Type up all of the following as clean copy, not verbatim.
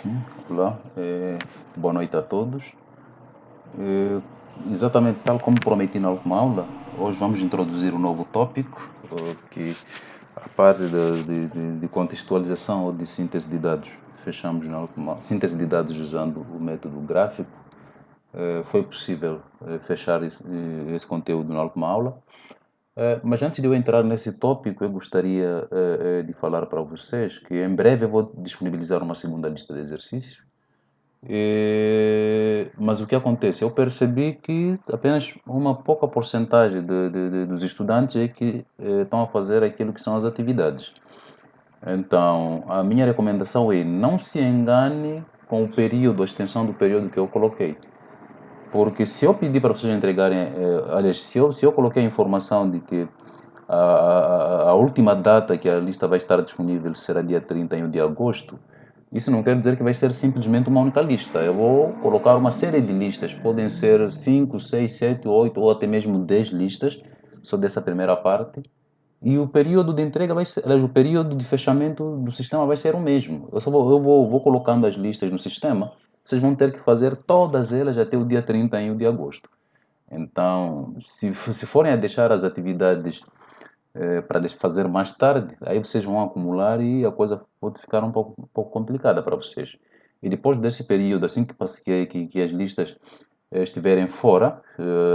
Ok, olá, boa noite a todos. Eh, Exatamente tal como prometi na última aula, hoje vamos introduzir um novo tópico, que a parte de contextualização ou de síntese de dados. Fechamos na última síntese de dados usando o método gráfico. Foi possível fechar esse conteúdo na última aula. Mas antes de eu entrar nesse tópico, eu gostaria de falar para vocês que em breve eu vou disponibilizar uma segunda lista de exercícios. Mas o que acontece? Eu percebi que apenas uma pouca porcentagem dos estudantes é que estão a fazer aquilo que são as atividades. Então, a minha recomendação é não se engane com o período, a extensão do período que eu coloquei. Porque se eu pedir para vocês entregarem, aliás, se eu coloquei a informação de que a última data que a lista vai estar disponível será dia 31 de agosto, isso não quer dizer que vai ser simplesmente uma única lista. Eu vou colocar uma série de listas, podem ser 5, 6, 7, 8 ou até mesmo 10 listas, só dessa primeira parte. E o período de entrega vai ser, aliás, o período de fechamento do sistema vai ser o mesmo. Eu vou colocando as listas no sistema, vocês vão ter que fazer todas elas até o dia 31 de agosto. Então, se forem a deixar as atividades para fazer mais tarde, aí vocês vão acumular e a coisa pode ficar um pouco complicada para vocês. E depois desse período, assim que as listas estiverem fora,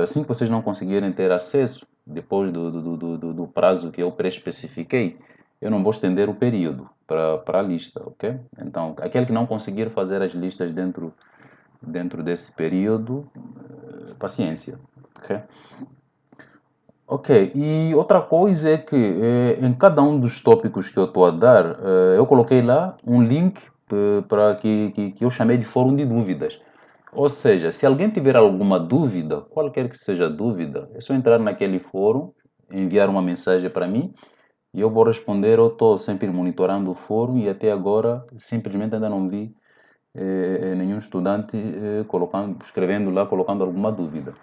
assim que vocês não conseguirem ter acesso, depois do prazo que eu pré-especifiquei, eu não vou estender o período para a lista, ok? Então, aquele que não conseguir fazer as listas dentro desse período, paciência, ok? Ok, e outra coisa é que em cada um dos tópicos que eu estou a dar, eu coloquei lá um link para que eu chamei de fórum de dúvidas. Ou seja, se alguém tiver alguma dúvida, qualquer que seja a dúvida, é só entrar naquele fórum, enviar uma mensagem para mim e eu vou responder. Eu estou sempre monitorando o fórum e até agora simplesmente ainda não vi nenhum estudante escrevendo lá, colocando alguma dúvida.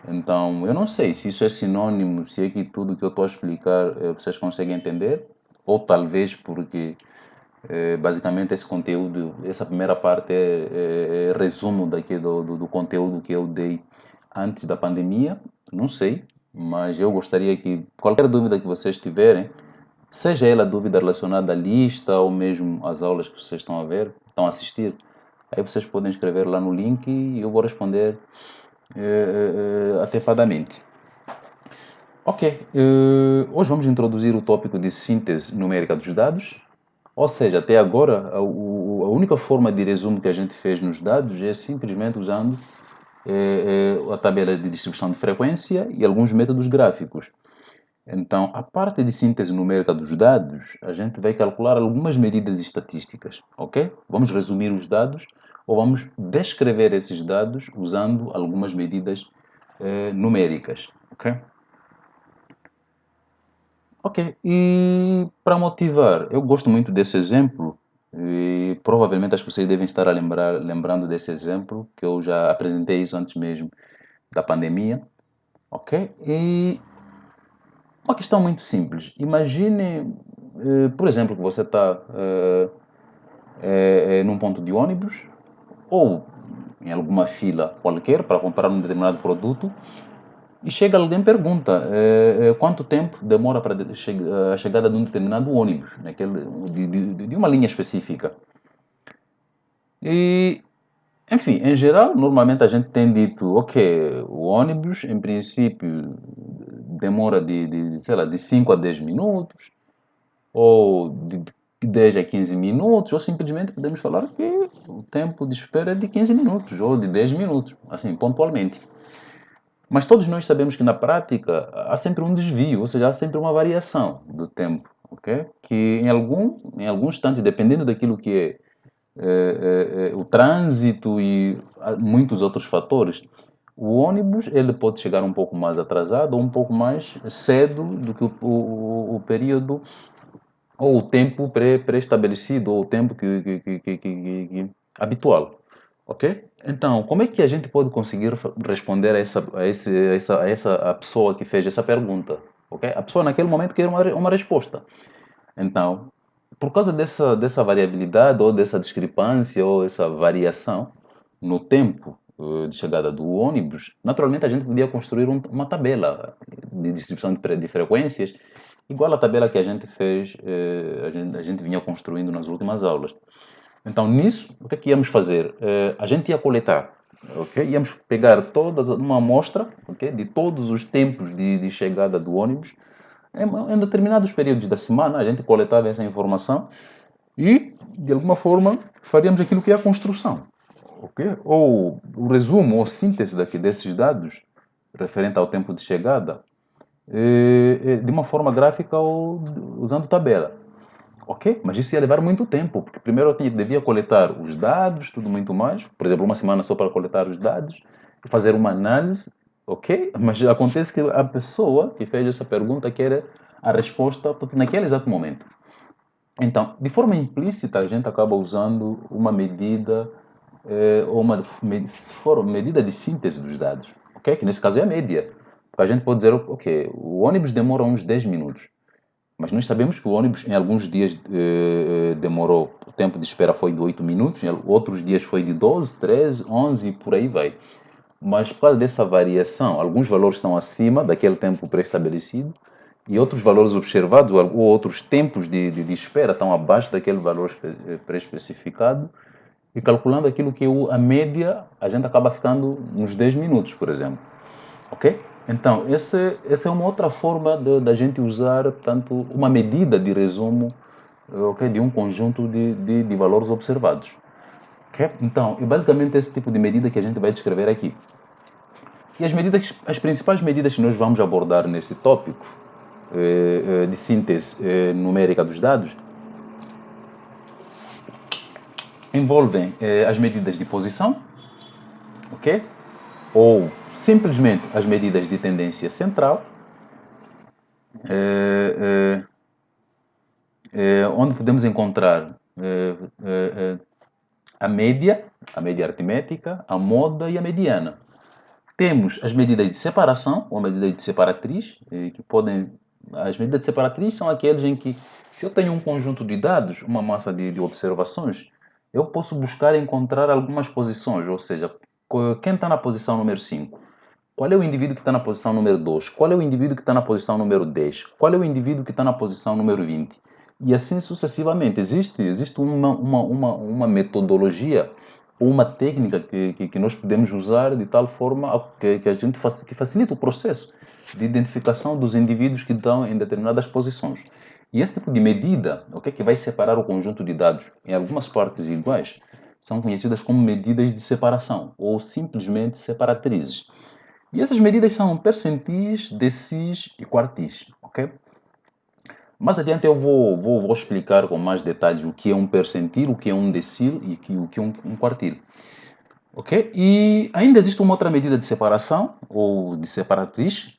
Então, eu não sei se isso é sinônimo, se é que tudo que eu estou a explicar vocês conseguem entender, ou talvez porque basicamente esse conteúdo, essa primeira parte é resumo daqui do conteúdo que eu dei antes da pandemia, não sei, mas eu gostaria que qualquer dúvida que vocês tiverem, seja ela dúvida relacionada à lista ou mesmo às aulas que vocês estão a ver, estão a assistir, aí vocês podem escrever lá no link e eu vou responder atepadamente. Ok, hoje vamos introduzir o tópico de síntese numérica dos dados. Ou seja, até agora, a única forma de resumo que a gente fez nos dados é simplesmente usando a tabela de distribuição de frequência e alguns métodos gráficos. Então, a parte de síntese numérica dos dados, a gente vai calcular algumas medidas estatísticas, ok? Vamos resumir os dados ou vamos descrever esses dados usando algumas medidas numéricas, ok? Ok, e para motivar, eu gosto muito desse exemplo e provavelmente as pessoas devem estar lembrando desse exemplo, que eu já apresentei isso antes mesmo da pandemia, ok? E uma questão muito simples. Imagine, por exemplo, que você está num ponto de ônibus ou em alguma fila qualquer para comprar um determinado produto e chega alguém e pergunta quanto tempo demora para a chegada de um determinado ônibus, de uma linha específica. E, enfim, em geral, normalmente a gente tem dito, ok, o ônibus, em princípio, demora sei lá, de 5 a 10 minutos, ou de 10 a 15 minutos, ou simplesmente podemos falar que o tempo de espera é de 15 minutos, ou de 10 minutos, assim, pontualmente. Mas todos nós sabemos que na prática há sempre um desvio, ou seja, há sempre uma variação do tempo, ok? Que em algum instante, dependendo daquilo que é o trânsito e muitos outros fatores, o ônibus ele pode chegar um pouco mais atrasado ou um pouco mais cedo do que o período ou o tempo pré-estabelecido ou o tempo habitual, ok? Então, como é que a gente pode conseguir responder a pessoa que fez essa pergunta, ok? A pessoa naquele momento quer uma resposta. Então, por causa dessa variabilidade ou dessa discrepância ou essa variação no tempo de chegada do ônibus, naturalmente a gente podia construir uma tabela de distribuição de frequências igual à tabela que a gente fez, a gente vinha construindo nas últimas aulas. Então, nisso, o que é que íamos fazer? A gente ia coletar, ok? Íamos pegar uma amostra, ok? De todos os tempos de chegada do ônibus em determinados períodos da semana, a gente coletava essa informação e, de alguma forma, faríamos aquilo que é a construção, ok? Ou o resumo ou síntese desses dados referente ao tempo de chegada, de uma forma gráfica ou usando tabela. Ok, mas isso ia levar muito tempo, porque primeiro devia coletar os dados, tudo muito mais. Por exemplo, uma semana só para coletar os dados e fazer uma análise, ok? Mas acontece que a pessoa que fez essa pergunta quer a resposta naquele exato momento. Então, de forma implícita, a gente acaba usando uma medida, ou uma medida de síntese dos dados, ok? Que nesse caso é a média. Porque a gente pode dizer, ok, o ônibus demora uns 10 minutos. Mas nós sabemos que o ônibus em alguns dias demorou, o tempo de espera foi de 8 minutos, em outros dias foi de 12, 13, 11 e por aí vai. Mas por causa dessa variação, alguns valores estão acima daquele tempo pré-estabelecido e outros valores observados ou outros tempos de espera estão abaixo daquele valor pré-especificado e calculando aquilo que é a média, a gente acaba ficando nos 10 minutos, por exemplo. Ok? Então, essa é uma outra forma da gente usar, portanto, uma medida de resumo, ok, de um conjunto de valores observados. Ok? Então, é basicamente esse tipo de medida que a gente vai descrever aqui. E as principais medidas que nós vamos abordar nesse tópico de síntese numérica dos dados envolvem as medidas de posição, ok? Ou simplesmente as medidas de tendência central, onde podemos encontrar a média aritmética, a moda e a mediana. Temos as medidas de separação, ou medida de separatriz, que podem... As medidas de separatriz são aquelas em que, se eu tenho um conjunto de dados, uma massa de observações, eu posso buscar encontrar algumas posições, ou seja, quem está na posição número 5? Qual é o indivíduo que está na posição número 2? Qual é o indivíduo que está na posição número 10? Qual é o indivíduo que está na posição número 20? E assim sucessivamente. Existe uma metodologia ou uma técnica que nós podemos usar de tal forma que a gente que facilita o processo de identificação dos indivíduos que estão em determinadas posições. E esse tipo de medida, okay, que vai separar o conjunto de dados em algumas partes iguais, são conhecidas como medidas de separação ou simplesmente separatrizes. E essas medidas são percentis, decis e quartis, ok? Mais adiante eu vou explicar com mais detalhes o que é um percentil, o que é um decil e o que é um quartil, ok? E ainda existe uma outra medida de separação, ou de separatriz,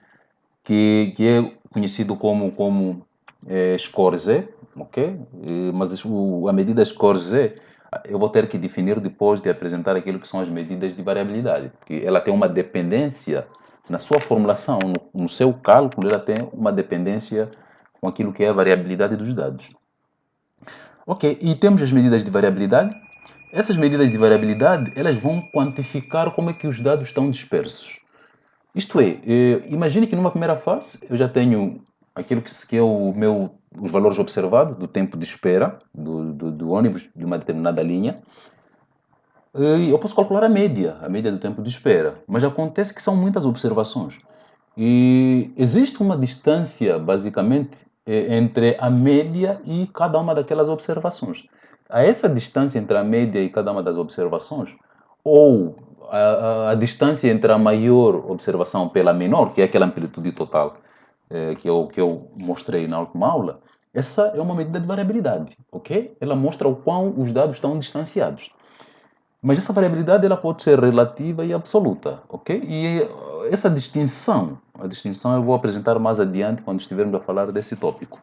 que é conhecido como score Z, ok? Mas a medida score Z eu vou ter que definir depois de apresentar aquilo que são as medidas de variabilidade, porque ela tem uma dependência na sua formulação, no seu cálculo, ela tem uma dependência com aquilo que é a variabilidade dos dados. Ok, e temos as medidas de variabilidade. Essas medidas de variabilidade, elas vão quantificar como é que os dados estão dispersos. Isto é, imagine que numa primeira fase eu já tenho aquilo que é os valores observados do tempo de espera do ônibus de uma determinada linha. Eu posso calcular a média do tempo de espera, mas acontece que são muitas observações. E existe uma distância, basicamente, entre a média e cada uma daquelas observações. A essa distância entre a média e cada uma das observações, ou a distância entre a maior observação pela menor, que é aquela amplitude total que eu mostrei na última aula, essa é uma medida de variabilidade, ok? Ela mostra o quão os dados estão distanciados. Mas essa variabilidade ela pode ser relativa e absoluta, ok? E essa distinção, a distinção eu vou apresentar mais adiante quando estivermos a falar desse tópico.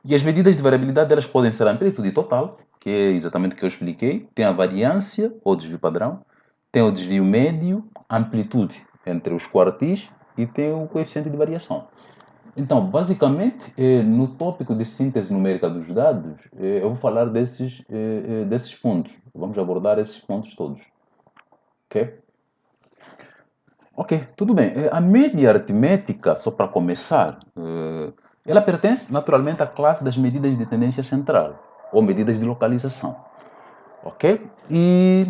E as medidas de variabilidade elas podem ser a amplitude total, que é exatamente o que eu expliquei, tem a variância ou desvio padrão, tem o desvio médio, amplitude entre os quartis e tem o coeficiente de variação. Então, basicamente, no tópico de síntese numérica dos dados, eu vou falar desses pontos. Vamos abordar esses pontos todos. Ok? Ok, tudo bem. A média aritmética, só para começar, ela pertence naturalmente à classe das medidas de tendência central, ou medidas de localização. Ok? E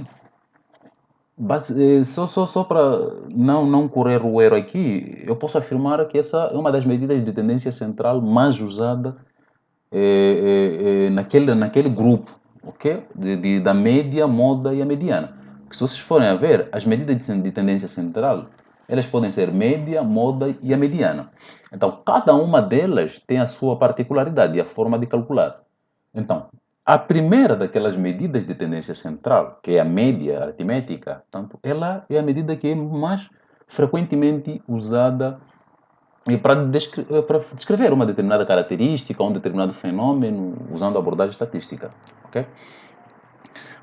só para não correr o erro aqui, eu posso afirmar que essa é uma das medidas de tendência central mais usada naquele grupo, ok? Da média, moda e a mediana. Porque se vocês forem a ver, as medidas de tendência central, elas podem ser média, moda e a mediana. Então, cada uma delas tem a sua particularidade e a forma de calcular. Então, a primeira daquelas medidas de tendência central, que é a média aritmética, portanto, ela é a medida que é mais frequentemente usada para descrever uma determinada característica, um determinado fenômeno, usando a abordagem estatística. Ok?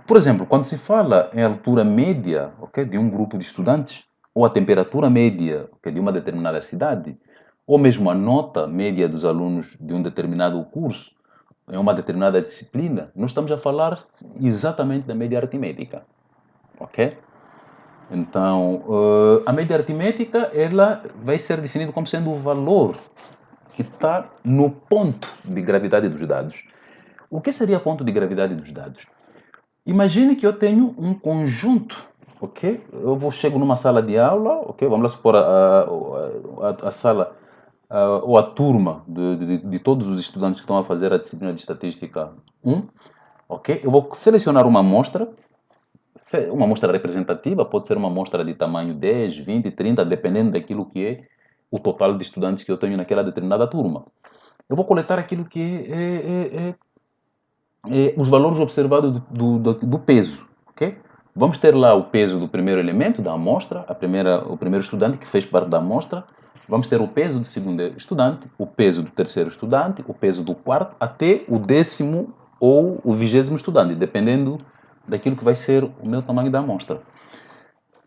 Por exemplo, quando se fala em altura média, ok, de um grupo de estudantes, ou a temperatura média, ok, de uma determinada cidade, ou mesmo a nota média dos alunos de um determinado curso, em uma determinada disciplina, nós estamos a falar exatamente da média aritmética. Ok? Então, a média aritmética ela vai ser definida como sendo o valor que está no ponto de gravidade dos dados. O que seria ponto de gravidade dos dados? Imagine que eu tenho um conjunto, ok? Chego numa sala de aula, ok? Vamos lá supor a sala ou a turma de todos os estudantes que estão a fazer a disciplina de estatística 1, ok? Eu vou selecionar uma amostra representativa, pode ser uma amostra de tamanho 10, 20, 30, dependendo daquilo que é o total de estudantes que eu tenho naquela determinada turma. Eu vou coletar aquilo que é os valores observados do peso, ok? Vamos ter lá o peso do primeiro elemento da amostra, o primeiro estudante que fez parte da amostra. Vamos ter o peso do segundo estudante, o peso do terceiro estudante, o peso do quarto, até o 10º ou o 20º estudante, dependendo daquilo que vai ser o meu tamanho da amostra.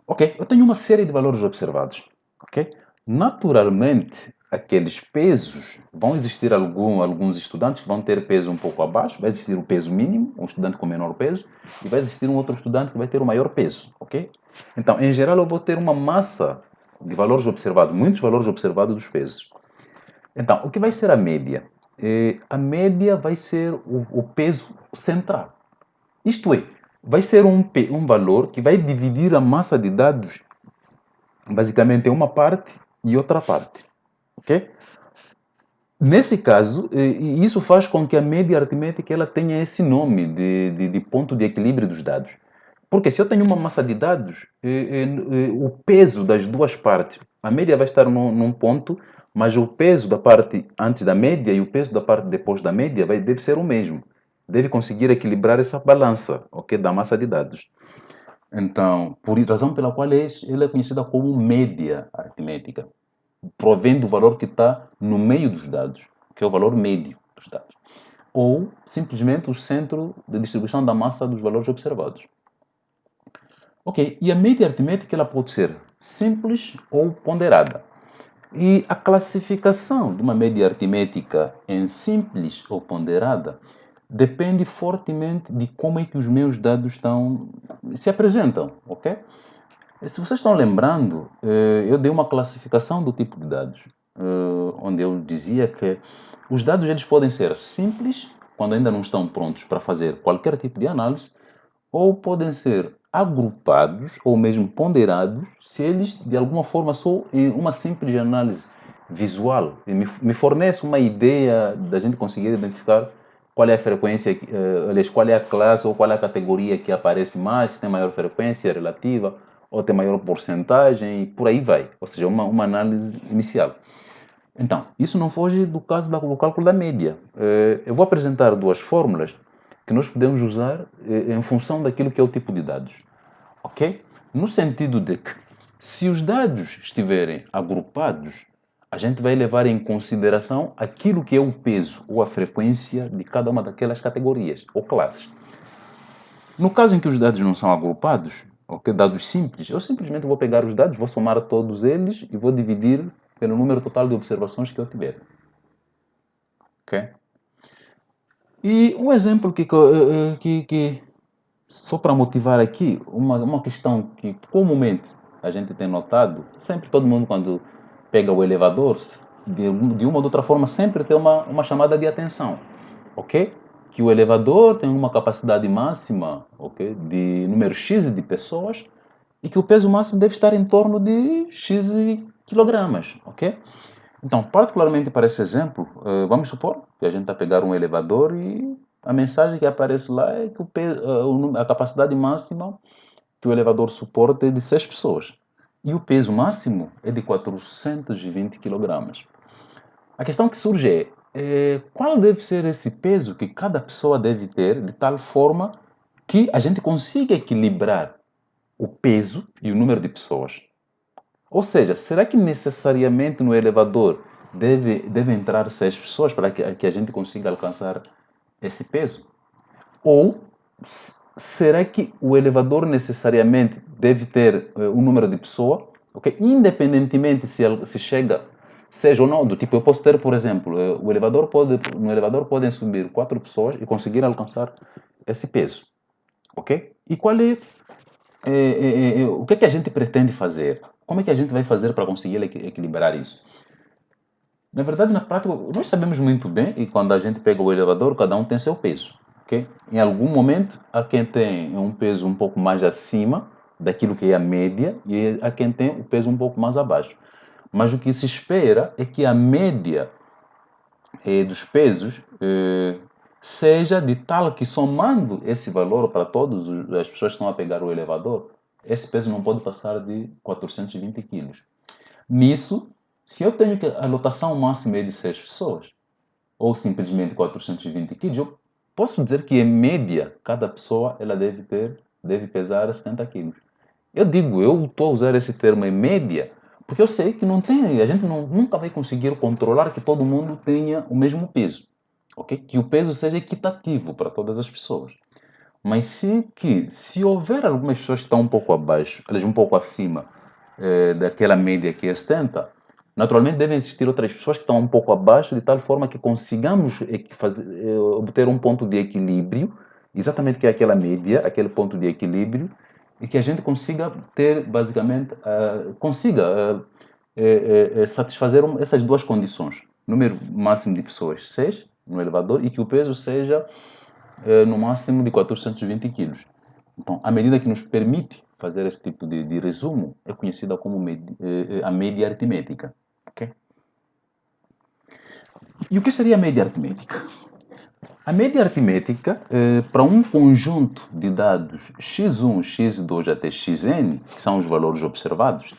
Ok, eu tenho uma série de valores observados. Ok? Naturalmente, aqueles pesos, vão existir alguns estudantes que vão ter peso um pouco abaixo, vai existir o peso mínimo, um estudante com menor peso, e vai existir um outro estudante que vai ter o maior peso. Ok? Então, em geral, eu vou ter uma massa de valores observados, muitos valores observados dos pesos. Então, o que vai ser a média? A média vai ser o peso central. Isto é, vai ser um valor que vai dividir a massa de dados basicamente em uma parte e outra parte. Ok? Nesse caso, isso faz com que a média aritmética ela tenha esse nome de ponto de equilíbrio dos dados. Porque se eu tenho uma massa de dados, o peso das duas partes, a média vai estar num ponto, mas o peso da parte antes da média e o peso da parte depois da média deve ser o mesmo. Deve conseguir equilibrar essa balança, ok, da massa de dados. Então, por razão pela qual ela é conhecida como média aritmética, provém do valor que está no meio dos dados, que é o valor médio dos dados, ou simplesmente o centro de distribuição da massa dos valores observados. Ok, e a média aritmética ela pode ser simples ou ponderada. E a classificação de uma média aritmética em simples ou ponderada depende fortemente de como é que os meus dados se apresentam, ok? Se vocês estão lembrando, eu dei uma classificação do tipo de dados, onde eu dizia que os dados eles podem ser simples, quando ainda não estão prontos para fazer qualquer tipo de análise, ou podem ser agrupados ou mesmo ponderados, se eles de alguma forma só em uma simples análise visual me fornece uma ideia da gente conseguir identificar qual é a frequência, aliás, qual é a classe ou qual é a categoria que aparece mais, que tem maior frequência relativa, ou tem maior porcentagem, e por aí vai. Ou seja, uma análise inicial. Então, isso não foge do caso do cálculo da média. Eu vou apresentar duas fórmulas que nós podemos usar em função daquilo que é o tipo de dados. Ok? No sentido de que, se os dados estiverem agrupados, a gente vai levar em consideração aquilo que é o peso ou a frequência de cada uma daquelas categorias ou classes. No caso em que os dados não são agrupados, ok, dados simples, eu simplesmente vou pegar os dados, vou somar todos eles e vou dividir pelo número total de observações que eu tiver. Ok? E um exemplo que só para motivar aqui, uma questão que comumente a gente tem notado, sempre todo mundo quando pega o elevador, de uma ou de outra forma, sempre tem uma chamada de atenção, ok? Que o elevador tem uma capacidade máxima, ok? De número X de pessoas e que o peso máximo deve estar em torno de X quilogramas, ok? Então, particularmente para esse exemplo, vamos supor que a gente está a pegar um elevador e a mensagem que aparece lá é que a capacidade máxima que o elevador suporta é de 6 pessoas. E o peso máximo é de 420 kg. A questão que surge qual deve ser esse peso que cada pessoa deve ter de tal forma que a gente consiga equilibrar o peso e o número de pessoas. Ou seja, será que necessariamente no elevador deve entrar 6 pessoas para que a gente consiga alcançar esse peso? Ou será que o elevador necessariamente deve ter um número de pessoa, okay? Independentemente se chega, seja ou não, do tipo, eu posso ter, por exemplo, no elevador podem subir 4 pessoas e conseguir alcançar esse peso, ok? E qual o que é que a gente pretende fazer? Como é que a gente vai fazer para conseguir equilibrar isso? Na verdade, na prática, nós sabemos muito bem e quando a gente pega o elevador, cada um tem seu peso, ok? Em algum momento, há quem tem um peso um pouco mais acima daquilo que é a média e há quem tem o peso um pouco mais abaixo. Mas o que se espera é que a média dos pesos seja de tal que somando esse valor para todas as pessoas que estão a pegar o elevador, esse peso não pode passar de 420 quilos. Nisso, se eu tenho que a lotação máxima é de 6 pessoas, ou simplesmente 420 quilos, eu posso dizer que em média, cada pessoa ela deve pesar 70 quilos. Eu estou a usar esse termo em média, porque eu sei que a gente nunca vai conseguir controlar que todo mundo tenha o mesmo peso, ok? Que o peso seja equitativo para todas as pessoas. Mas se houver algumas pessoas que estão um pouco abaixo, elas um pouco acima daquela média que é 70, naturalmente devem existir outras pessoas que estão um pouco abaixo, de tal forma que consigamos obter um ponto de equilíbrio, exatamente que é aquela média, aquele ponto de equilíbrio, e que a gente consiga ter, basicamente, satisfazer essas duas condições. Número máximo de pessoas, 6 no elevador, e que o peso seja no máximo de 420 quilos. Então, a medida que nos permite fazer esse tipo de resumo é conhecida como a média aritmética. Okay? E o que seria a média aritmética? A média aritmética, para um conjunto de dados x1, x2 até xn, que são os valores observados,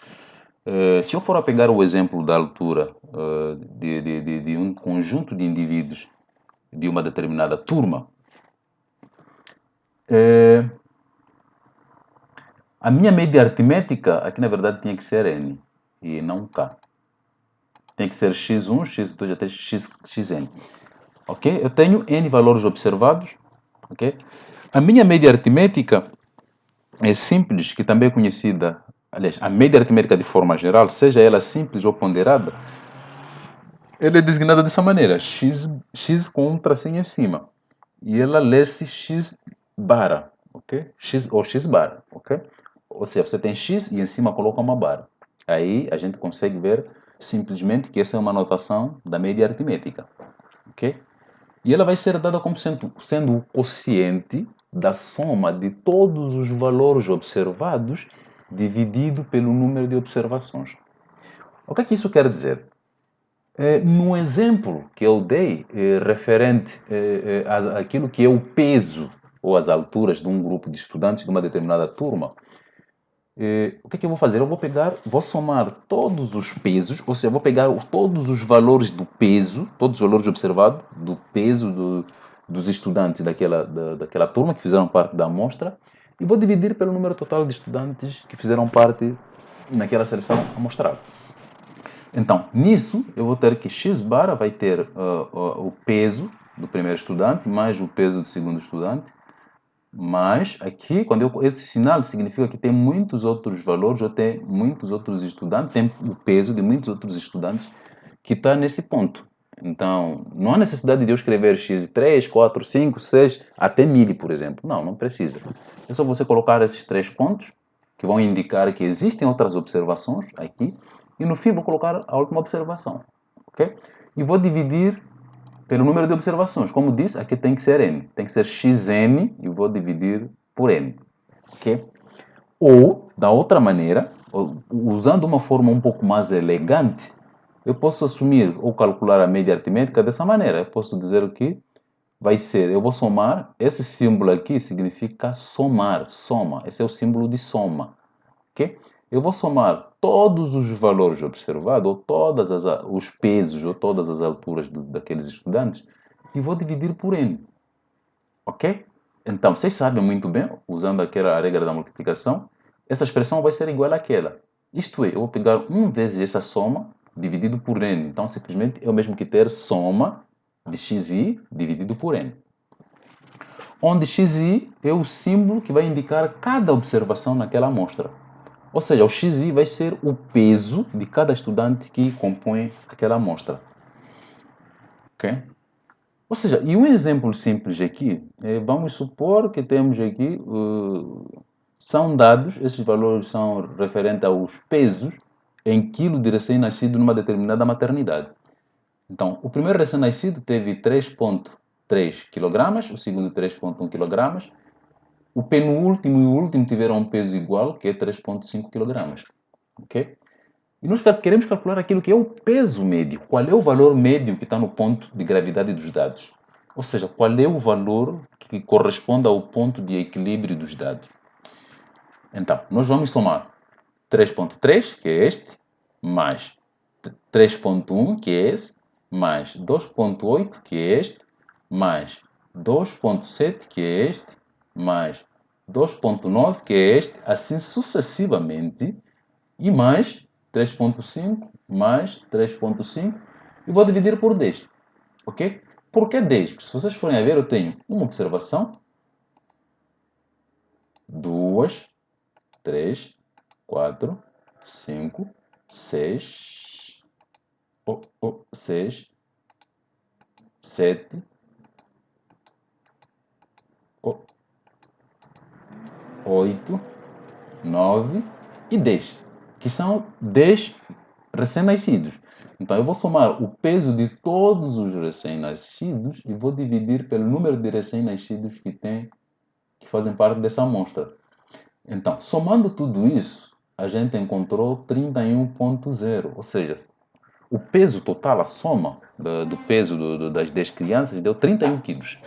se eu for a pegar o exemplo da altura de um conjunto de indivíduos de uma determinada turma, a minha média aritmética aqui na verdade tinha que ser n e não k. Tem que ser x1, x2 até xn. Ok? Eu tenho n valores observados. Ok? A minha média aritmética é simples, que também é conhecida, aliás, a média aritmética de forma geral, seja ela simples ou ponderada, ela é designada dessa maneira, x com um tracinho em cima. E ela lê-se x barra, ok? X ou x barra, ok? Ou seja, você tem x e em cima coloca uma barra. Aí a gente consegue ver simplesmente que essa é uma notação da média aritmética, ok? E ela vai ser dada como sendo o quociente da soma de todos os valores observados dividido pelo número de observações. O que é que isso quer dizer? No exemplo que eu dei, referente àquilo que é o peso ou as alturas de um grupo de estudantes de uma determinada turma, o que é que eu vou fazer? Vou somar todos os pesos, ou seja, vou pegar todos os valores do peso, todos os valores observados do peso dos estudantes daquela turma que fizeram parte da amostra e vou dividir pelo número total de estudantes que fizeram parte naquela seleção amostral. Então, nisso, eu vou ter que x bar vai ter o peso do primeiro estudante mais o peso do segundo estudante Mas aqui, esse sinal significa que tem muitos outros valores, ou tem muitos outros estudantes, tem o peso de muitos outros estudantes que está nesse ponto. Então, não há necessidade de eu escrever x3, 4, 5, 6, até 1000, por exemplo. Não, não precisa. É só você colocar esses 3 pontos, que vão indicar que existem outras observações aqui, e no fim vou colocar a última observação. Ok? E vou dividir pelo número de observações. Como disse, aqui tem que ser n. Tem que ser xn e vou dividir por n. Ok? Ou, da outra maneira, usando uma forma um pouco mais elegante, eu posso assumir ou calcular a média aritmética dessa maneira. Eu posso dizer que vai ser, eu vou somar, esse símbolo aqui significa somar, soma. Esse é o símbolo de soma. Ok? Eu vou somar todos os valores observados, ou os pesos, ou todas as alturas daqueles estudantes, e vou dividir por n. Ok? Então, vocês sabem muito bem, usando aquela regra da multiplicação, essa expressão vai ser igual àquela. Isto é, eu vou pegar 1 vezes essa soma dividido por n. Então, simplesmente é o mesmo que ter soma de xi dividido por n. Onde xi é o símbolo que vai indicar cada observação naquela amostra. Ou seja, o xi vai ser o peso de cada estudante que compõe aquela amostra. Ok? Ou seja, e um exemplo simples aqui, vamos supor que temos aqui, são dados, esses valores são referentes aos pesos em quilo de recém-nascido numa determinada maternidade. Então, o primeiro recém-nascido teve 3,3 kg, o segundo 3,1 kg, o penúltimo e o último tiveram um peso igual, que é 3,5 kg. Ok? E nós queremos calcular aquilo que é o peso médio. Qual é o valor médio que está no ponto de gravidade dos dados? Ou seja, qual é o valor que corresponde ao ponto de equilíbrio dos dados? Então, nós vamos somar 3,3, que é este, mais 3,1, que é esse, mais 2,8, que é este, mais 2,7, que é este, mais 2,9, que é este, assim sucessivamente, e mais 3,5 mais 3,5 e vou dividir por 10. Ok? Por que 10? Porque se vocês forem a ver, eu tenho uma observação, duas, três, quatro, cinco, seis, seis, sete, oito, 9 e 10, que são 10 recém-nascidos. Então, eu vou somar o peso de todos os recém-nascidos e vou dividir pelo número de recém-nascidos que fazem parte dessa amostra. Então, somando tudo isso, a gente encontrou 31,0, ou seja, o peso total, a soma do peso das 10 crianças deu 31 quilos.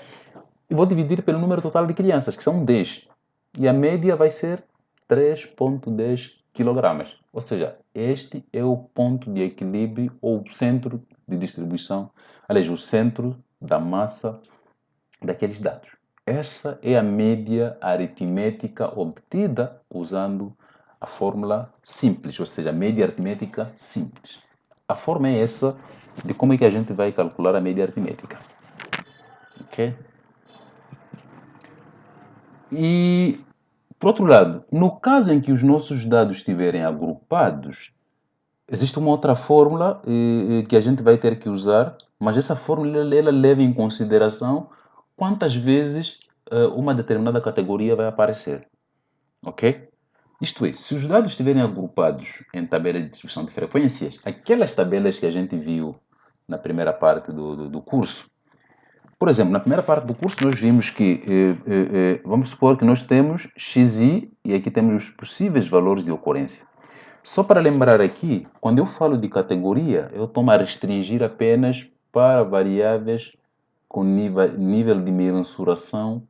E vou dividir pelo número total de crianças, que são 10. E a média vai ser 3,10 kg. Ou seja, este é o ponto de equilíbrio ou o centro de distribuição, aliás, o centro da massa daqueles dados. Essa é a média aritmética obtida usando a fórmula simples, ou seja, a média aritmética simples. A forma é essa de como é que a gente vai calcular a média aritmética. Ok? E, por outro lado, no caso em que os nossos dados estiverem agrupados, existe uma outra fórmula que a gente vai ter que usar, mas essa fórmula ela leva em consideração quantas vezes uma determinada categoria vai aparecer. Ok? Isto é, se os dados estiverem agrupados em tabela de distribuição de frequências, aquelas tabelas que a gente viu na primeira parte do curso, por exemplo, na primeira parte do curso nós vimos que, vamos supor que nós temos xi e aqui temos os possíveis valores de ocorrência. Só para lembrar aqui, quando eu falo de categoria, eu estou a restringir apenas para variáveis com nível de mensuração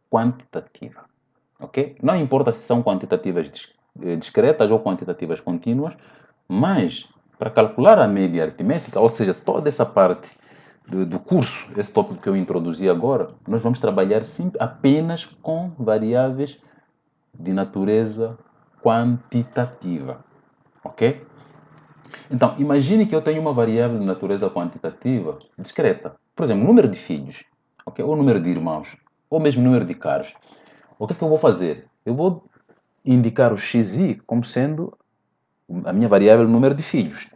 quantitativa. Ok? Não importa se são quantitativas discretas ou quantitativas contínuas, mas para calcular a média aritmética, ou seja, toda essa parte do curso, esse tópico que eu introduzi agora, nós vamos trabalhar apenas com variáveis de natureza quantitativa. Ok? Então, imagine que eu tenho uma variável de natureza quantitativa discreta. Por exemplo, número de filhos, ok? Ou número de irmãos, ou mesmo número de carros. o que é que eu vou fazer? Eu vou indicar o xi como sendo a minha variável número de filhos.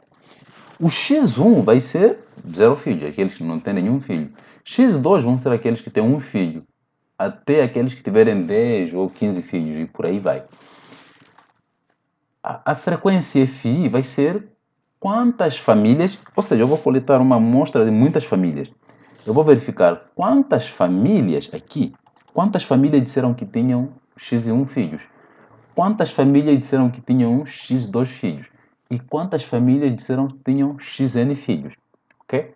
O x1 vai ser 0 filhos, aqueles que não têm nenhum filho. X2 vão ser aqueles que têm um filho, até aqueles que tiverem 10 ou 15 filhos, e por aí vai. A frequência FI vai ser quantas famílias, ou seja, eu vou coletar uma amostra de muitas famílias. Eu vou verificar quantas famílias aqui, quantas famílias disseram que tinham x1 filhos, quantas famílias disseram que tinham x2 filhos e quantas famílias disseram que tinham xn filhos, ok?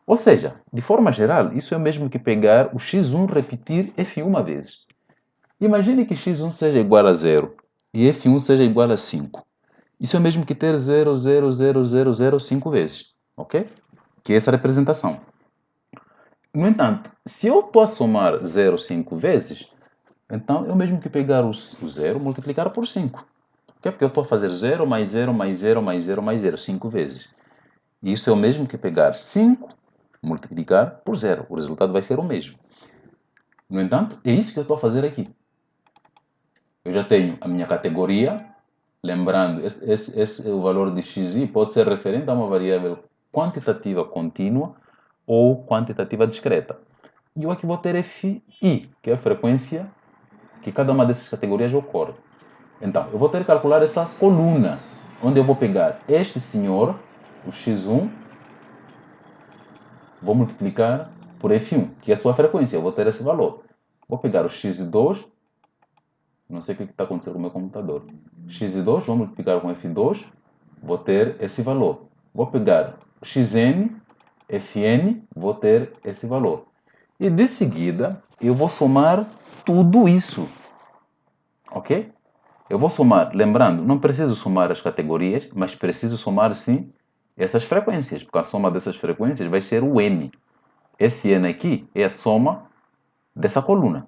Ou seja, de forma geral, isso é o mesmo que pegar o x1 repetir f1 uma vez. Imagine que x1 seja igual a 0 e f1 seja igual a 5. Isso é o mesmo que ter 0,00005 vezes, ok? Que é essa representação. No entanto, se eu estou a somar 0 5 vezes, então é o mesmo que pegar o 0 e multiplicar por 5. Okay? Porque eu estou a fazer 0 mais 0 mais 0 mais 0 mais 0, 5 vezes. E isso é o mesmo que pegar 5 multiplicar por 0. O resultado vai ser o mesmo. No entanto, é isso que eu estou a fazer aqui. Eu já tenho a minha categoria. Lembrando, esse o valor de xi pode ser referente a uma variável quantitativa contínua ou quantitativa discreta. E eu aqui vou ter fi, que é a frequência que cada uma dessas categorias ocorre. Então, eu vou ter que calcular essa coluna, onde eu vou pegar este senhor, o x1, vou multiplicar por f1, que é a sua frequência, eu vou ter esse valor. Vou pegar o x2, não sei o que está acontecendo com o meu computador. x2, vou multiplicar com f2, vou ter esse valor. Vou pegar xn, fn, vou ter esse valor. E de seguida, eu vou somar tudo isso. Ok? Eu vou somar, lembrando, não preciso somar as categorias, mas preciso somar sim essas frequências, porque a soma dessas frequências vai ser o n. Esse n aqui é a soma dessa coluna.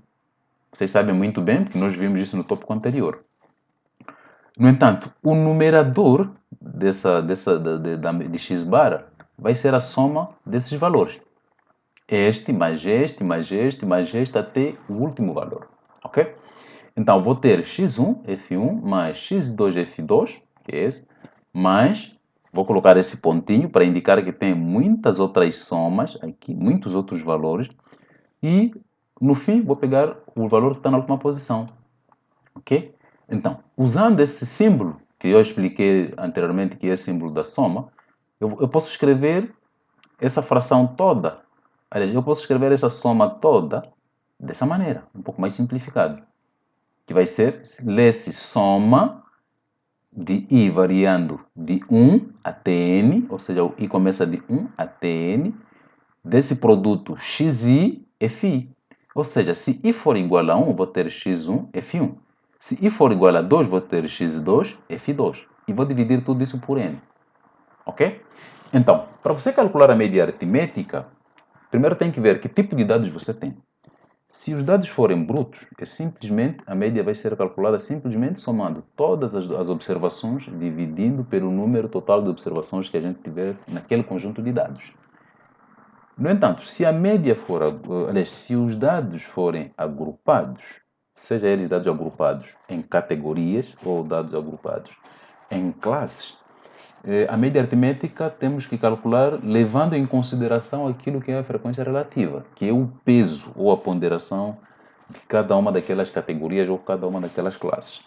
Vocês sabem muito bem, porque nós vimos isso no tópico anterior. No entanto, o numerador de x bar vai ser a soma desses valores. Este, mais este, mais este, mais este, até o último valor. Ok? Então, vou ter x1, f1, mais x2, f2, que é esse, mais, vou colocar esse pontinho para indicar que tem muitas outras somas aqui, muitos outros valores, e no fim vou pegar o valor que está na última posição. Ok? Então, usando esse símbolo, que eu expliquei anteriormente, que é o símbolo da soma, eu posso escrever essa fração toda. Aliás, eu posso escrever essa soma toda dessa maneira, um pouco mais simplificado. Que vai ser, lê-se soma de i variando de 1 até n, ou seja, o i começa de 1 até n, desse produto xi, fi. Ou seja, se i for igual a 1, vou ter x1, f1. Se i for igual a 2, vou ter x2, f2. E vou dividir tudo isso por n. Ok? Então, para você calcular a média aritmética, primeiro tem que ver que tipo de dados você tem. Se os dados forem brutos, a média vai ser calculada simplesmente somando todas as observações, dividindo pelo número total de observações que a gente tiver naquele conjunto de dados. No entanto, se a média for, aliás, se os dados forem agrupados, seja eles dados agrupados em categorias ou dados agrupados em classes, a média aritmética temos que calcular levando em consideração aquilo que é a frequência relativa, que é o peso ou a ponderação de cada uma daquelas categorias ou cada uma daquelas classes.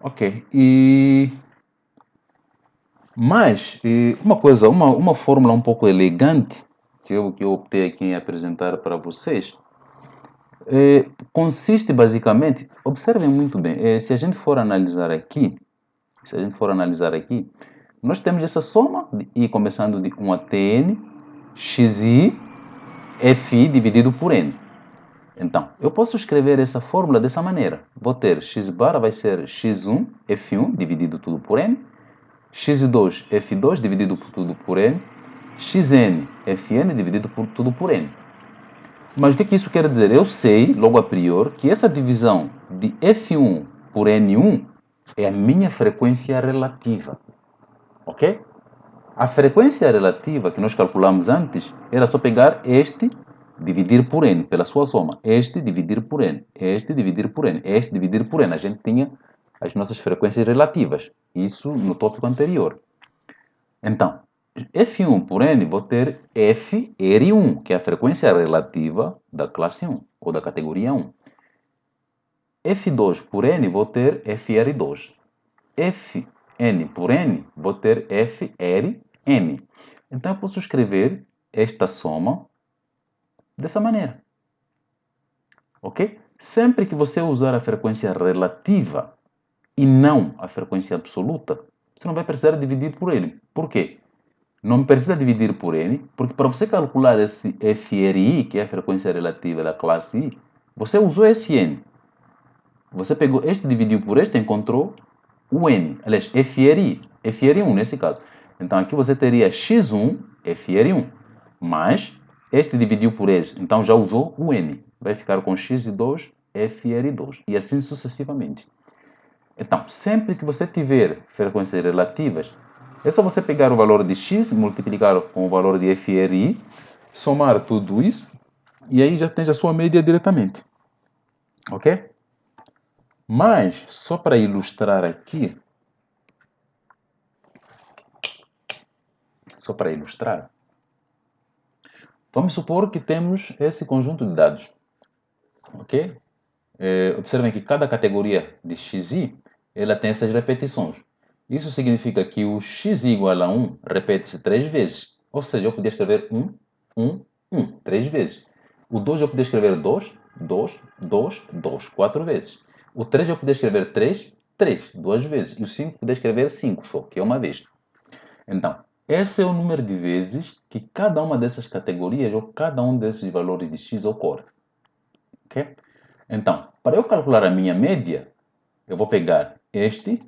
Ok, mas uma fórmula um pouco elegante que eu optei aqui em apresentar para vocês consiste basicamente, observem muito bem, se a gente for analisar aqui, nós temos essa soma de i começando de 1 até n, xi, fi dividido por n. Então, eu posso escrever essa fórmula dessa maneira. Vou ter x bar vai ser x1, f1 dividido tudo por n, x2, f2 dividido por tudo por n, xn, fn dividido por tudo por n. Mas o que isso quer dizer? Eu sei, logo a priori, que essa divisão de f1 por n1 é a minha frequência relativa. Ok? A frequência relativa que nós calculamos antes era só pegar este dividir por n, pela sua soma. Este dividir por n, este dividir por n, este dividir por n. A gente tinha as nossas frequências relativas. Isso no tópico anterior. Então, F1 por n, vou ter F R1, que é a frequência relativa da classe 1, ou da categoria 1. F2 por n, vou ter FR2. Fn por n, vou ter FRn. Então, eu posso escrever esta soma dessa maneira. Ok? Sempre que você usar a frequência relativa e não a frequência absoluta, você não vai precisar dividir por n. Por quê? Não precisa dividir por n, porque para você calcular esse FRI, que é a frequência relativa da classe I, você usou esse n. Você pegou este, dividiu por este, encontrou o n. Aliás, FR1 nesse caso. Então aqui você teria x1, FR1, mais este dividiu por esse, então já usou o n. Vai ficar com x2, FR2, e assim sucessivamente. Então, sempre que você tiver frequências relativas, é só você pegar o valor de x, multiplicar com o valor de FRI, somar tudo isso, e aí já tens a sua média diretamente. Ok? Mas, só para ilustrar aqui, vamos supor que temos esse conjunto de dados. Ok? Observem que cada categoria de xi, ela tem essas repetições. Isso significa que o x igual a 1 repete-se 3 vezes. Ou seja, eu podia escrever 1, 1, 1, 3 vezes. O 2 eu podia escrever 2, 2, 2, 2, 4 vezes. O 3 eu podia escrever 3, 3, 2 vezes. E o 5 eu podia escrever 5 só, que é uma vez. Então, esse é o número de vezes que cada uma dessas categorias ou cada um desses valores de x ocorre. Ok? Então, para eu calcular a minha média, eu vou pegar este,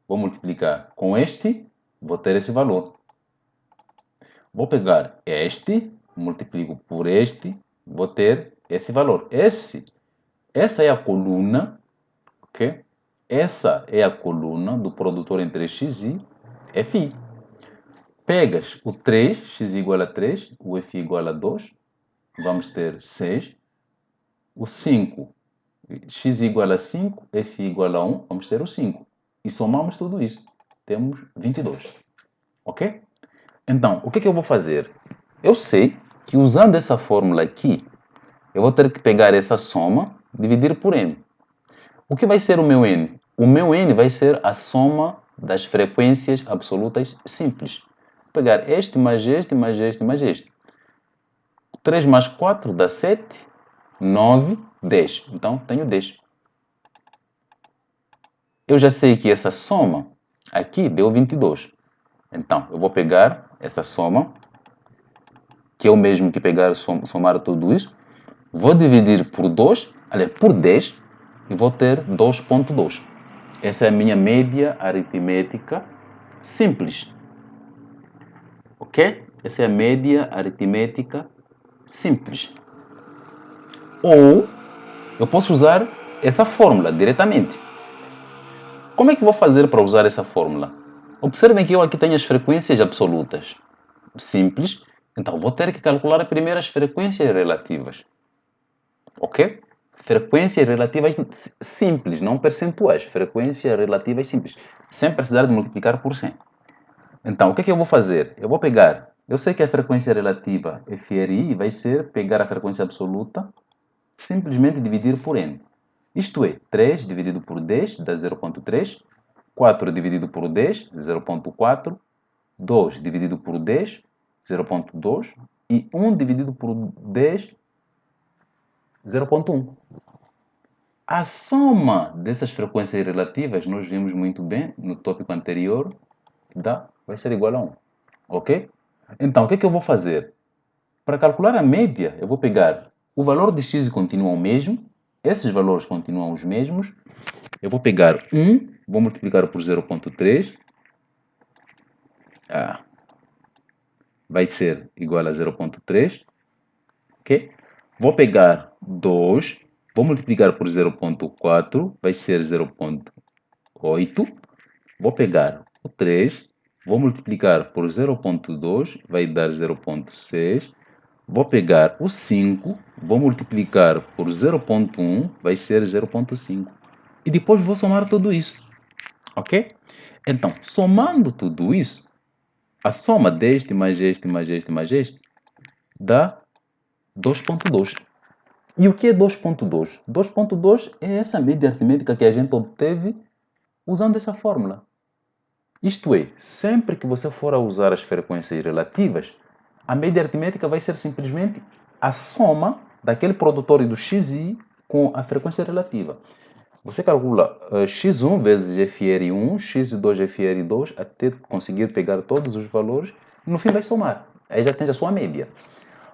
vou multiplicar com este, vou ter esse valor. Vou pegar este, multiplico por este, vou ter esse valor. Essa é a coluna, ok? Essa é a coluna do produtor entre x e fi. Pegas o 3, x igual a 3, o fi igual a 2, vamos ter 6. O 5, x igual a 5, f igual a 1, vamos ter o 5. E somamos tudo isso, temos 22. Ok? Então, o que eu vou fazer? Eu sei que usando essa fórmula aqui, eu vou ter que pegar essa soma, dividir por n. O que vai ser o meu n? O meu n vai ser a soma das frequências absolutas simples. Vou pegar este, mais este, mais este, mais este. 3 mais 4 dá 7, 9, 10. Então, tenho 10. Eu já sei que essa soma aqui deu 22. Então, eu vou pegar essa soma, que é o mesmo que pegar somar tudo isso. Vou dividir por 2, aliás, por 10, e vou ter 2,2. Essa é a minha média aritmética simples. Ok? Essa é a média aritmética simples. Ou eu posso usar essa fórmula diretamente. Como é que vou fazer para usar essa fórmula? Observem que eu aqui tenho as frequências absolutas. Simples. Então, vou ter que calcular primeiro as frequências relativas. Ok? Frequências relativas simples, não percentuais. Frequências relativas simples. Sem precisar de multiplicar por 100. Então, o que eu vou fazer? Eu vou pegar... Eu sei que a frequência relativa FRI vai ser pegar a frequência absoluta, simplesmente dividir por n. Isto é, 3 dividido por 10 dá 0,3. 4 dividido por 10, 0,4. 2 dividido por 10, 0,2. E 1 dividido por 10, 0,1. A soma dessas frequências relativas, nós vimos muito bem no tópico anterior, vai ser igual a 1. Ok? Então, o que eu vou fazer? Para calcular a média, eu vou pegar o valor de x continua o mesmo, esses valores continuam os mesmos. Eu vou pegar 1, vou multiplicar por 0,3. Vai ser igual a 0,3. Ok? Vou pegar 2, vou multiplicar por 0,4, vai ser 0,8. Vou pegar o 3, vou multiplicar por 0,2, vai dar 0,6. vou pegar o 5, vou multiplicar por 0,1, vai ser 0,5. E depois vou somar tudo isso, ok? Então, somando tudo isso, a soma deste mais este mais este mais este dá 2,2. E o que é 2,2? 2,2 é essa média aritmética que a gente obteve usando essa fórmula. Isto é, sempre que você for a usar as frequências relativas, a média aritmética vai ser simplesmente a soma daquele produtor do xi com a frequência relativa. Você calcula x1 vezes FR1, x2 FR2, até conseguir pegar todos os valores, e no fim vai somar. Aí já tem a sua média.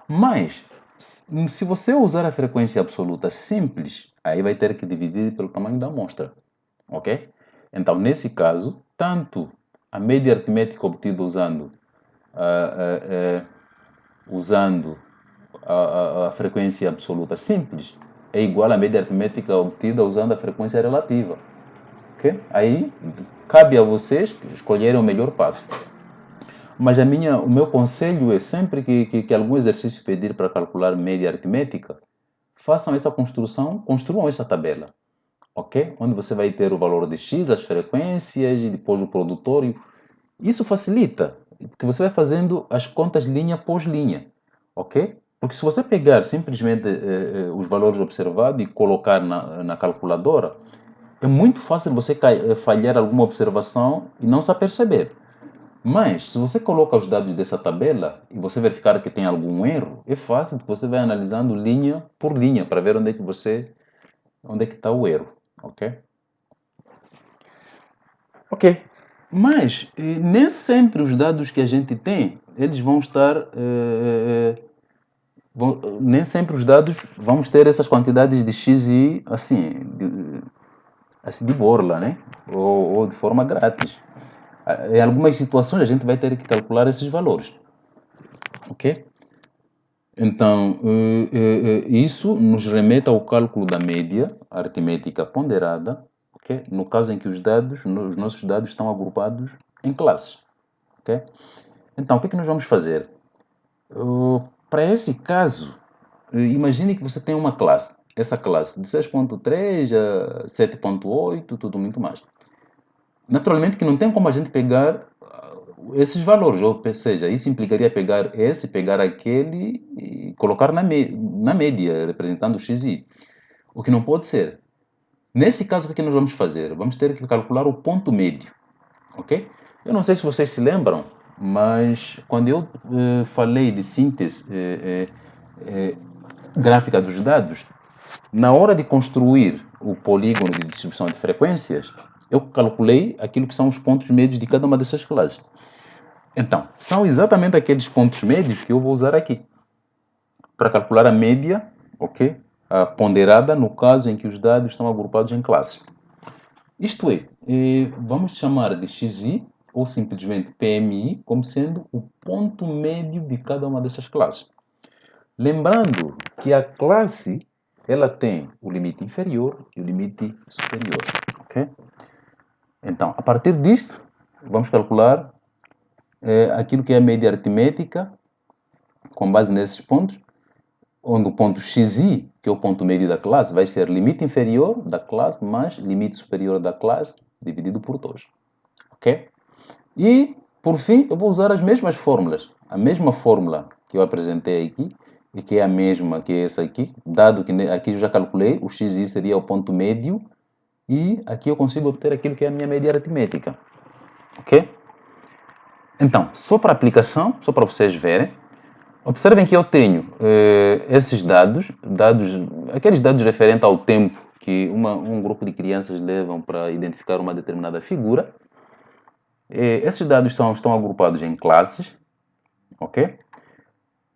Mas, se você usar a frequência absoluta simples, aí vai ter que dividir pelo tamanho da amostra. Ok? Então, nesse caso, tanto a média aritmética obtida usando a frequência absoluta simples é igual à média aritmética obtida usando a frequência relativa. Okay? Aí cabe a vocês escolherem o melhor passo. Mas o meu conselho é sempre que algum exercício pedir para calcular média aritmética, façam essa construção, construam essa tabela. Ok? Onde você vai ter o valor de x, as frequências e depois o produtor. Isso facilita, porque você vai fazendo as contas linha após linha, ok? Porque se você pegar simplesmente os valores observados e colocar na calculadora, é muito fácil você falhar alguma observação e não se aperceber. Mas, se você coloca os dados dessa tabela e você verificar que tem algum erro, é fácil porque você vai analisando linha por linha para ver onde é que está o erro, ok? Ok. Mas nem sempre os dados que a gente tem, eles vão estar. Nem sempre os dados vamos ter essas quantidades de x e assim de borla, né? Ou de forma grátis. Em algumas situações a gente vai ter que calcular esses valores. Ok? Então, isso nos remete ao cálculo da média aritmética ponderada, okay? No caso em que os nossos dados estão agrupados em classes. Okay? Então, o que nós vamos fazer? Para esse caso, imagine que você tem uma classe. Essa classe de 6,3 a 7,8, tudo muito mais. Naturalmente que não tem como a gente pegar esses valores, ou seja, isso implicaria pegar esse, pegar aquele e colocar na média, representando o xi. O que não pode ser. Nesse caso, o que nós vamos fazer? Vamos ter que calcular o ponto médio, ok? Eu não sei se vocês se lembram, mas quando eu falei de síntese gráfica dos dados, na hora de construir o polígono de distribuição de frequências, eu calculei aquilo que são os pontos médios de cada uma dessas classes. Então, são exatamente aqueles pontos médios que eu vou usar aqui para calcular a média, ok? A ponderada no caso em que os dados estão agrupados em classes. Isto é, vamos chamar de xi ou simplesmente PMI como sendo o ponto médio de cada uma dessas classes. Lembrando que a classe ela tem o limite inferior e o limite superior, ok? Então, a partir disto, vamos calcular aquilo que é a média aritmética com base nesses pontos, onde o ponto xi, que é o ponto médio da classe, vai ser limite inferior da classe mais limite superior da classe dividido por 2, ok? E, por fim, eu vou usar as mesmas fórmulas, a mesma fórmula que eu apresentei aqui, e que é a mesma que essa aqui, dado que aqui eu já calculei, o xi seria o ponto médio, e aqui eu consigo obter aquilo que é a minha média aritmética, ok? Então, só para aplicação, só para vocês verem, observem que eu tenho esses aqueles dados referentes ao tempo que um grupo de crianças levam para identificar uma determinada figura. Esses dados estão agrupados em classes, ok?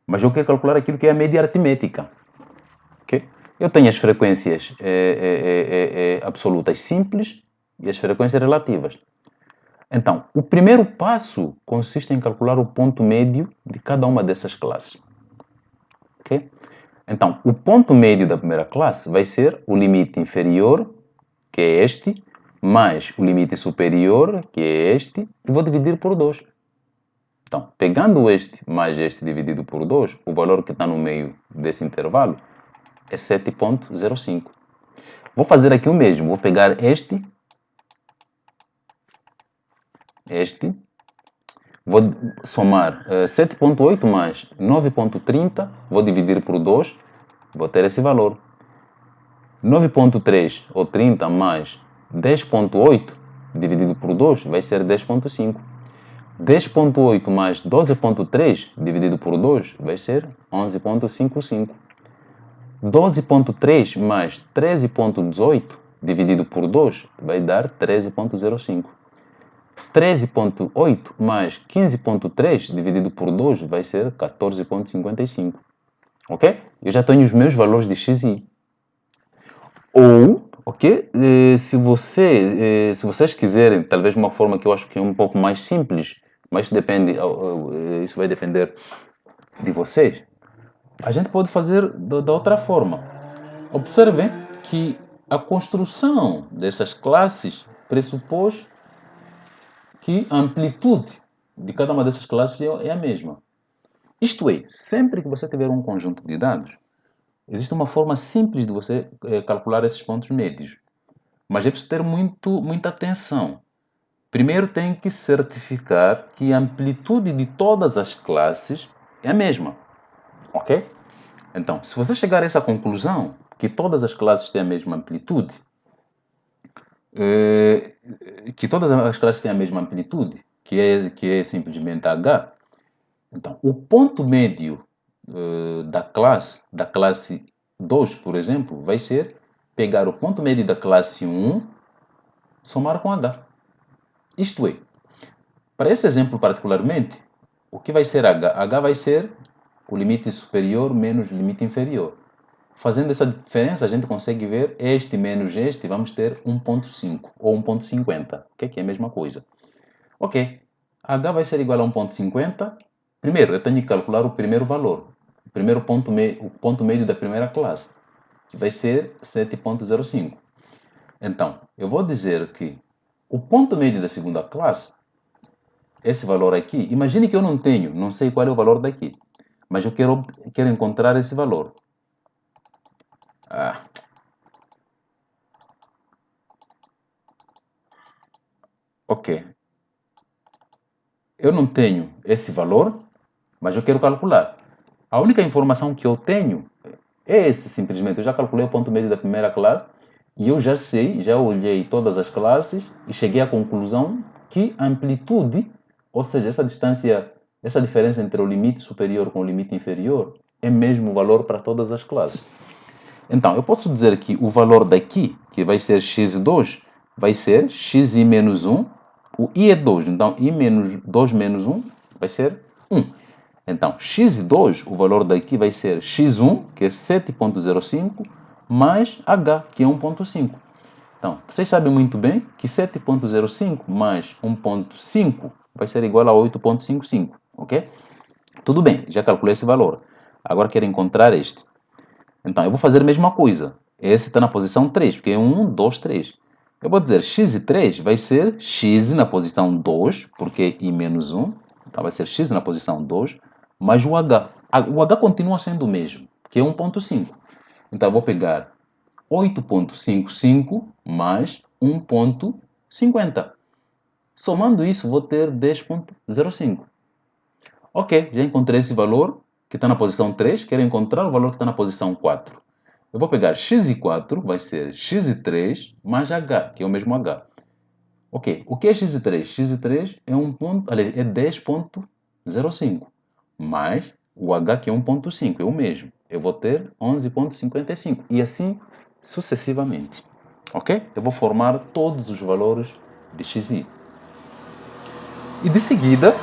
Mas eu quero calcular aquilo que é a média aritmética, ok? Eu tenho as frequências absolutas simples e as frequências relativas. Então, o primeiro passo consiste em calcular o ponto médio de cada uma dessas classes. Ok? Então, o ponto médio da primeira classe vai ser o limite inferior, que é este, mais o limite superior, que é este, e vou dividir por 2. Então, pegando este mais este dividido por 2, o valor que está no meio desse intervalo é 7,05. Vou fazer aqui o mesmo, vou pegar este, vou somar 7,8 mais 9,30, vou dividir por 2, vou ter esse valor. 9,3 ou 30 mais 10,8 dividido por 2 vai ser 10,5. 10,8 mais 12,3 dividido por 2 vai ser 11,55. 12,3 mais 13,18 dividido por 2 vai dar 13,05. 13,8 mais 15,3 dividido por 2 vai ser 14,55. Ok? Eu já tenho os meus valores de xi. Ou, ok? Se vocês quiserem, talvez uma forma que eu acho que é um pouco mais simples, mas depende, isso vai depender de vocês. A gente pode fazer da outra forma. Observem que a construção dessas classes pressupôs que a amplitude de cada uma dessas classes é a mesma. Isto é, sempre que você tiver um conjunto de dados, existe uma forma simples de você calcular esses pontos médios. Mas é preciso ter muita atenção. Primeiro tem que certificar que a amplitude de todas as classes é a mesma. Ok? Então, se você chegar a essa conclusão, que todas as classes têm a mesma amplitude, que é simplesmente H, então, o ponto médio da classe 2, por exemplo, vai ser pegar o ponto médio da classe 1, somar com H. Isto é, para esse exemplo particularmente, o que vai ser H? H vai ser o limite superior menos o limite inferior. Fazendo essa diferença, a gente consegue ver este menos este, vamos ter 1,5 ou 1,50, que é a mesma coisa. Ok, H vai ser igual a 1,50. Primeiro, eu tenho que calcular o primeiro valor, o ponto médio da primeira classe, que vai ser 7,05. Então, eu vou dizer que o ponto médio da segunda classe, esse valor aqui, imagine que eu não sei qual é o valor daqui, mas eu quero encontrar esse valor. Ok, eu não tenho esse valor, mas eu quero calcular. A única informação que eu tenho é esse, simplesmente. Eu já calculei o ponto médio da primeira classe e eu já sei, já olhei todas as classes e cheguei à conclusão que a amplitude, ou seja, essa distância, essa diferença entre o limite superior com o limite inferior, é mesmo o valor para todas as classes. Então, eu posso dizer que o valor daqui, que vai ser x2, vai ser xi menos 1, o i é 2, então i menos 2 menos 1 vai ser 1. Então, x2, o valor daqui vai ser x1, que é 7,05, mais h, que é 1,5. Então, vocês sabem muito bem que 7,05 mais 1,5 vai ser igual a 8,55, ok? Tudo bem, já calculei esse valor. Agora quero encontrar este. Então, eu vou fazer a mesma coisa. Esse está na posição 3, porque é 1, 2, 3. Eu vou dizer x3 vai ser x na posição 2, porque é i menos 1. Então, vai ser x na posição 2, mais o h. O h continua sendo o mesmo, que é 1,5. Então, eu vou pegar 8,55 mais 1,50. Somando isso, vou ter 10,05. Ok, já encontrei esse valor que está na posição 3. Quero encontrar o valor que está na posição 4. Eu vou pegar x4, vai ser x3 mais h, que é o mesmo h. Ok, o que é x3? x3 é, é 10,05 mais o h, que é 1,5, é o mesmo. Eu vou ter 11,55 e assim sucessivamente. Ok? Eu vou formar todos os valores de xi. E de seguida,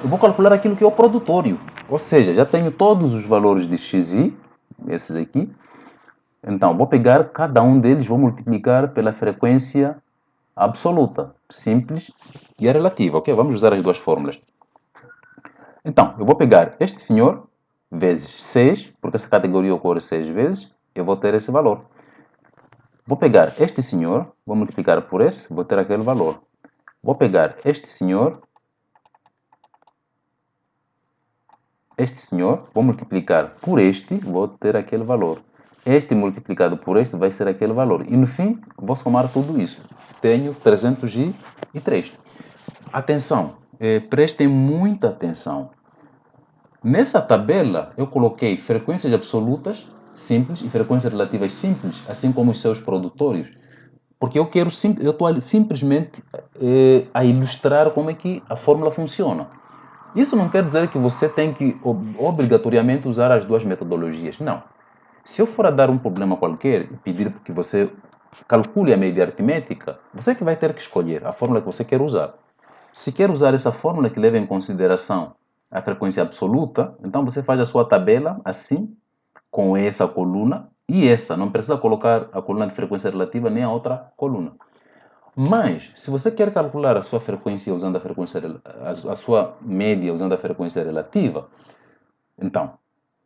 eu vou calcular aquilo que é o produtório. Ou seja, já tenho todos os valores de xi, esses aqui. Então, vou pegar cada um deles, vou multiplicar pela frequência absoluta, simples e a relativa, ok? Vamos usar as duas fórmulas. Então, eu vou pegar este senhor vezes 6, porque essa categoria ocorre 6 vezes, eu vou ter esse valor. Vou pegar este senhor, vou multiplicar por esse, vou ter aquele valor. Vou pegar este senhor este senhor, vou multiplicar por este, vou ter aquele valor. Este multiplicado por este vai ser aquele valor. E no fim, vou somar tudo isso. Tenho 303. Atenção, prestem muita atenção. Nessa tabela, eu coloquei frequências absolutas simples e frequências relativas simples, assim como os seus produtórios, porque eu estou simplesmente a ilustrar como é que a fórmula funciona. Isso não quer dizer que você tem que obrigatoriamente usar as duas metodologias. Não. Se eu for a dar um problema qualquer e pedir que você calcule a média aritmética, você que vai ter que escolher a fórmula que você quer usar. Se quer usar essa fórmula que leva em consideração a frequência absoluta, então você faz a sua tabela assim, com essa coluna e essa. Não precisa colocar a coluna de frequência relativa nem a outra coluna. Mas, se você quer calcular a sua frequência usando a sua média usando a frequência relativa, então,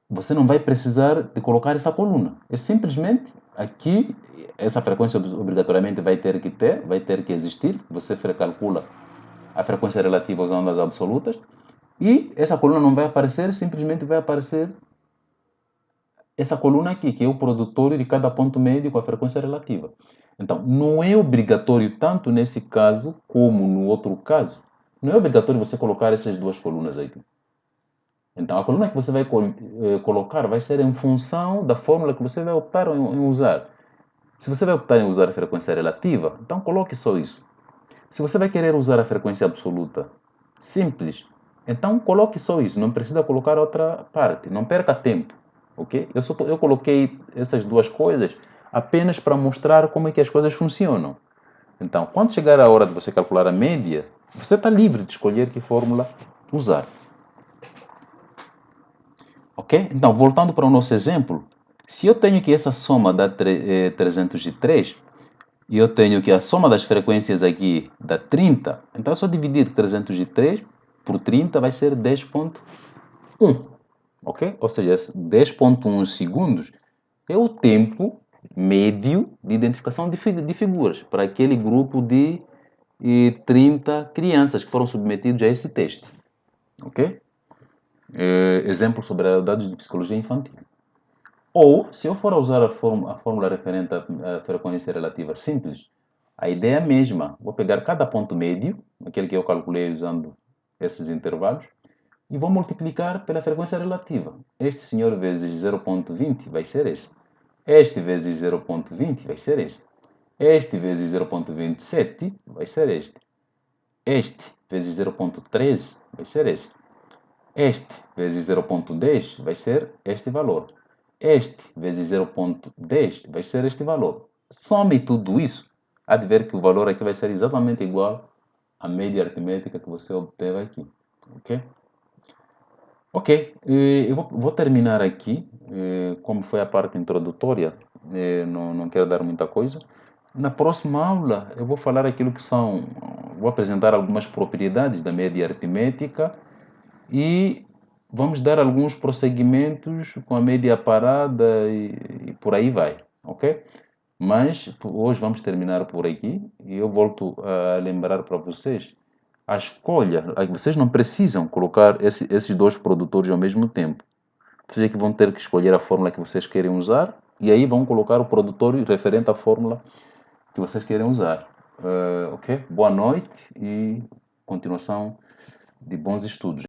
você não vai precisar de colocar essa coluna. É simplesmente aqui, essa frequência obrigatoriamente vai ter que existir. Você calcula a frequência relativa usando as absolutas. E essa coluna não vai aparecer, simplesmente vai aparecer essa coluna aqui, que é o produtório de cada ponto médio com a frequência relativa. Então, não é obrigatório, tanto nesse caso como no outro caso, não é obrigatório você colocar essas duas colunas aqui. Então, a coluna que você vai colocar vai ser em função da fórmula que você vai optar em usar. Se você vai optar em usar a frequência relativa, então coloque só isso. Se você vai querer usar a frequência absoluta simples, então coloque só isso, não precisa colocar outra parte, não perca tempo, ok? Eu coloquei essas duas coisas apenas para mostrar como é que as coisas funcionam. Então, quando chegar a hora de você calcular a média, você está livre de escolher que fórmula usar, ok? Então, voltando para o nosso exemplo, se eu tenho que essa soma dá 303, e eu tenho que a soma das frequências aqui dá 30, então é só dividir 303 por 30 vai ser 10,1, ok? Ou seja, 10,1 segundos é o tempo médio de identificação de figuras para aquele grupo de 30 crianças que foram submetidos a esse teste, ok? Exemplo sobre dados de psicologia infantil. Ou, se eu for usar a fórmula referente à frequência relativa simples, a ideia é a mesma. Vou pegar cada ponto médio, aquele que eu calculei usando esses intervalos, e vou multiplicar pela frequência relativa. Este senhor vezes 0,20 vai ser esse. Este vezes 0,20 vai ser este. Este vezes 0,27 vai ser este. Este vezes 0,13 vai ser este. Este vezes 0,10 vai ser este valor. Este vezes 0,10 vai ser este valor. Some tudo isso, há de ver que o valor aqui vai ser exatamente igual à média aritmética que você obteve aqui. Ok? Ok, eu vou terminar aqui. Como foi a parte introdutória, não quero dar muita coisa. Na próxima aula, eu vou falar aquilo que são. Vou apresentar algumas propriedades da média aritmética e vamos dar alguns prosseguimentos com a média parada e por aí vai, ok? Mas hoje vamos terminar por aqui e eu volto a lembrar para vocês a escolha. Vocês não precisam colocar esses dois produtores ao mesmo tempo. Vocês é que vão ter que escolher a fórmula que vocês querem usar e aí vão colocar o produtor referente à fórmula que vocês querem usar. Ok? Boa noite e continuação de bons estudos.